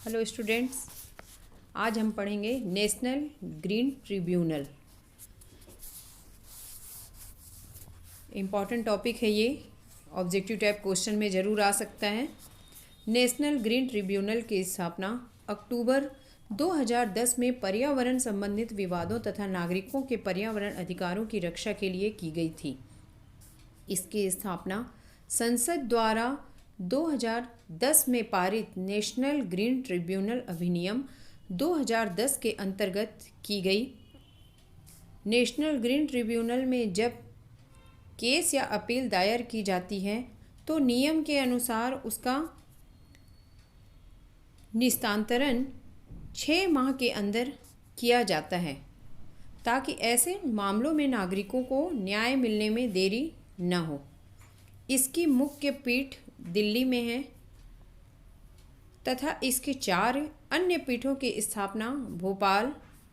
Hello students, आज हम पढ़ेंगे national green tribunal. Important topic है ये, ऑब्जेक्टिव टाइप क्वेश्चन में ज़रूर आ सकता है। नेशनल ग्रीन ट्रिब्यूनल की स्थापना अक्टूबर 2010 में पर्यावरण संबंधित विवादों तथा नागरिकों के पर्यावरण अधिकारों की रक्षा के लिए की गई थी। इसकी स्थापना संसद द्वारा 2010 में पारित नेशनल ग्रीन ट्रिब्यूनल अधिनियम 2010 के अंतर्गत की गई। नेशनल ग्रीन ट्रिब्यूनल में जब केस या अपील दायर की जाती है तो नियम के अनुसार उसका निस्तारण 6 माह के अंदर किया जाता है, ताकि ऐसे मामलों में नागरिकों को न्याय मिलने में देरी न हो। इसकी मुख्य पीठ दिल्ली में है तथा इसके 4 अन्य पीठों की स्थापना भोपाल,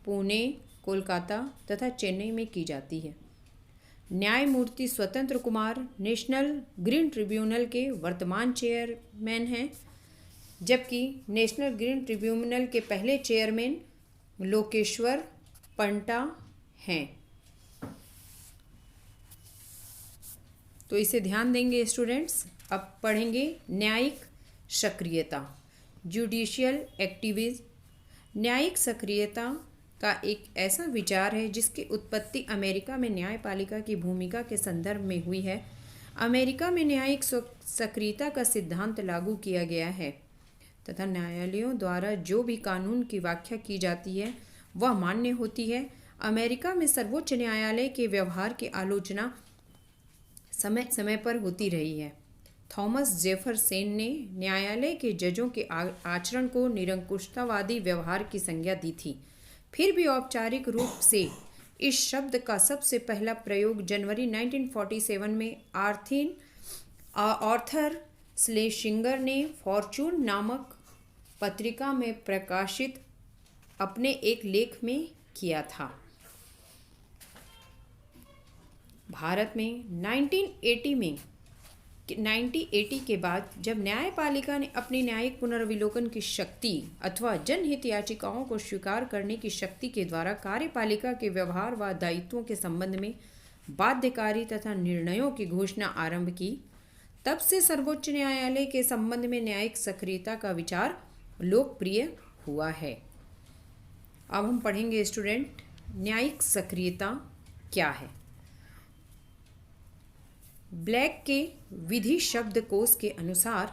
पुणे, कोलकाता तथा चेन्नई में की जाती है। न्यायमूर्ति स्वतंत्र कुमार नेशनल ग्रीन ट्रिब्यूनल के वर्तमान चेयरमैन हैं, जबकि नेशनल ग्रीन ट्रिब्यूनल के पहले चेयरमैन लोकेश्वर पंटा हैं। तो इसे ध्यान देंगे स्टूडेंट्स। अब पढ़ेंगे न्यायिक सक्रियता, जुडिशियल एक्टिविज्म। न्यायिक सक्रियता का एक ऐसा विचार है जिसकी उत्पत्ति अमेरिका में न्यायपालिका की भूमिका के संदर्भ में हुई है। अमेरिका में न्यायिक सक्रियता का सिद्धांत लागू किया गया है तथा न्यायालयों द्वारा जो भी कानून की व्याख्या की जाती है वह मान्य होती है। अमेरिका में सर्वोच्च न्यायालय के व्यवहार की आलोचना समय समय पर होती रही है। थॉमस जेफरसन ने न्यायालय के जजों के आचरण को निरंकुशतावादी व्यवहार की संज्ञा दी थी। फिर भी औपचारिक रूप से इस शब्द का सबसे पहला प्रयोग जनवरी 1947 में आर्थर स्लेशिंगर ने फॉर्च्यून नामक पत्रिका में प्रकाशित अपने एक लेख में किया था। भारत में 1980 के बाद जब न्यायपालिका ने अपनी न्यायिक पुनर्विलोकन की शक्ति अथवा जनहित याचिकाओं को स्वीकार करने की शक्ति के द्वारा कार्यपालिका के व्यवहार व दायित्वों के संबंध में बाध्यकारी तथा निर्णयों की घोषणा आरंभ की, तब से सर्वोच्च न्यायालय के संबंध में न्यायिक सक्रियता का विचार लोकप्रिय हुआ है। अब हम पढ़ेंगे स्टूडेंट, न्यायिक सक्रियता क्या है। ब्लैक के विधि शब्दकोश के अनुसार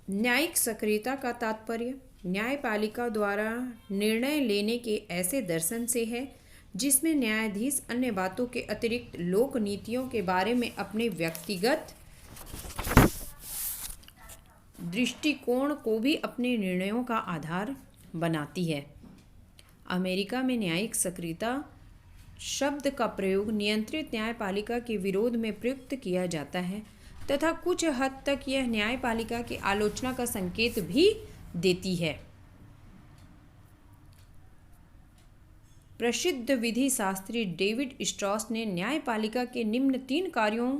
न्यायिक सक्रियता का तात्पर्य न्यायपालिका द्वारा निर्णय लेने के ऐसे दर्शन से है जिसमें न्यायाधीश अन्य बातों के अतिरिक्त लोक नीतियों के बारे में अपने व्यक्तिगत दृष्टिकोण को भी अपने निर्णयों का आधार बनाती है। अमेरिका में न्यायिक सक्रियता शब्द का प्रयोग नियंत्रित न्यायपालिका के विरोध में प्रयुक्त किया जाता है तथा कुछ हद तक यह न्यायपालिका की आलोचना का संकेत भी देती है। प्रसिद्ध विधि शास्त्री डेविड स्ट्रॉस ने न्यायपालिका के निम्न 3 कार्यों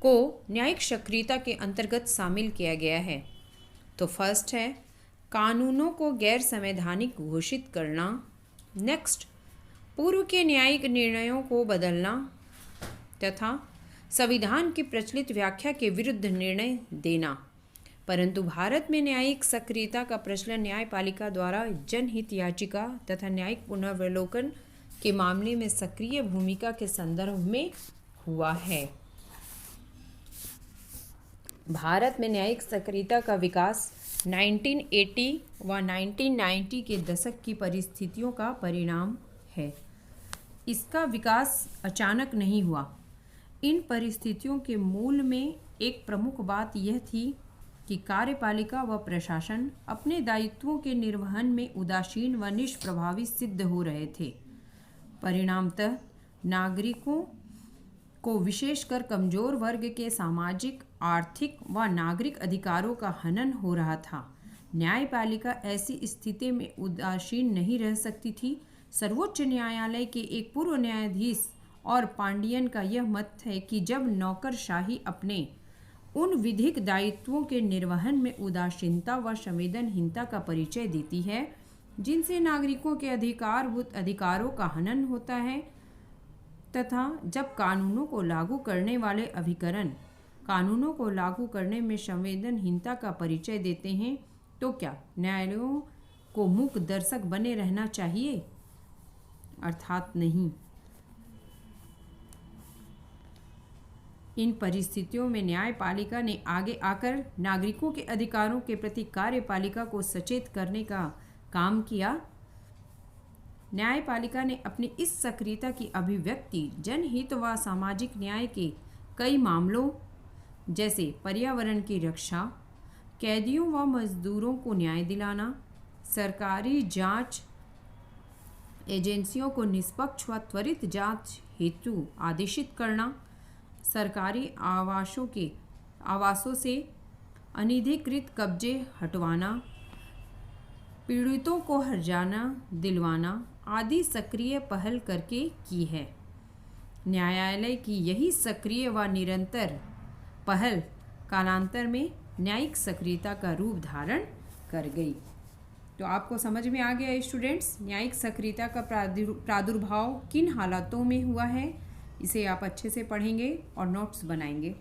को न्यायिक सक्रियता के अंतर्गत शामिल किया गया है। तो फर्स्ट है कानूनों को गैर संवैधानिक घोषित करना। नेक्स्ट, पूर्व के न्यायिक निर्णयों को बदलना तथा संविधान की प्रचलित व्याख्या के विरुद्ध निर्णय देना। परंतु भारत में न्यायिक सक्रियता का प्रचलन न्यायपालिका द्वारा जनहित याचिका तथा न्यायिक पुनर्विलोकन के मामले में सक्रिय भूमिका के संदर्भ में हुआ है। भारत में न्यायिक सक्रियता का विकास 1980 व 1990 के दशक की परिस्थितियों का परिणाम है। इसका विकास अचानक नहीं हुआ। इन परिस्थितियों के मूल में एक प्रमुख बात यह थी कि कार्यपालिका व प्रशासन अपने दायित्वों के निर्वहन में उदासीन व निष्प्रभावी सिद्ध हो रहे थे। परिणामतः नागरिकों को, विशेषकर कमजोर वर्ग के सामाजिक, आर्थिक व नागरिक अधिकारों का हनन हो रहा था। न्यायपालिका ऐसी स्थिति में उदासीन नहीं रह सकती थी। सर्वोच्च न्यायालय के एक पूर्व न्यायाधीश और पांडियन का यह मत है कि जब नौकरशाही अपने उन विधिक दायित्वों के निर्वहन में उदासीनता व संवेदनहीनता का परिचय देती है जिनसे नागरिकों के अधिकारों का हनन होता है, तथा जब कानूनों को लागू करने वाले अभिकरण कानूनों को लागू करने में संवेदनहीनता का परिचय देते हैं, तो क्या न्यायालयों को मूक दर्शक बने रहना चाहिए? अर्थात नहीं। इन परिस्थितियों में न्यायपालिका ने आगे आकर नागरिकों के अधिकारों के प्रति कार्यपालिका को सचेत करने का काम किया। न्यायपालिका ने अपनी इस सक्रियता की अभिव्यक्ति जनहित व सामाजिक न्याय के कई मामलों जैसे पर्यावरण की रक्षा, कैदियों व मजदूरों को न्याय दिलाना, सरकारी जांच एजेंसियों को निष्पक्ष व त्वरित जांच हेतु आदेशित करना, सरकारी आवासों से अनधिकृत कब्जे हटवाना, पीड़ितों को हर्जाना दिलवाना आदि सक्रिय पहल करके की है। न्यायालय की यही सक्रिय व निरंतर पहल कालांतर में न्यायिक सक्रियता का रूप धारण कर गई। तो आपको समझ में आ गया स्टूडेंट्स, न्यायिक सक्रियता का प्रादुर्भाव किन हालातों में हुआ है। इसे आप अच्छे से पढ़ेंगे और नोट्स बनाएंगे।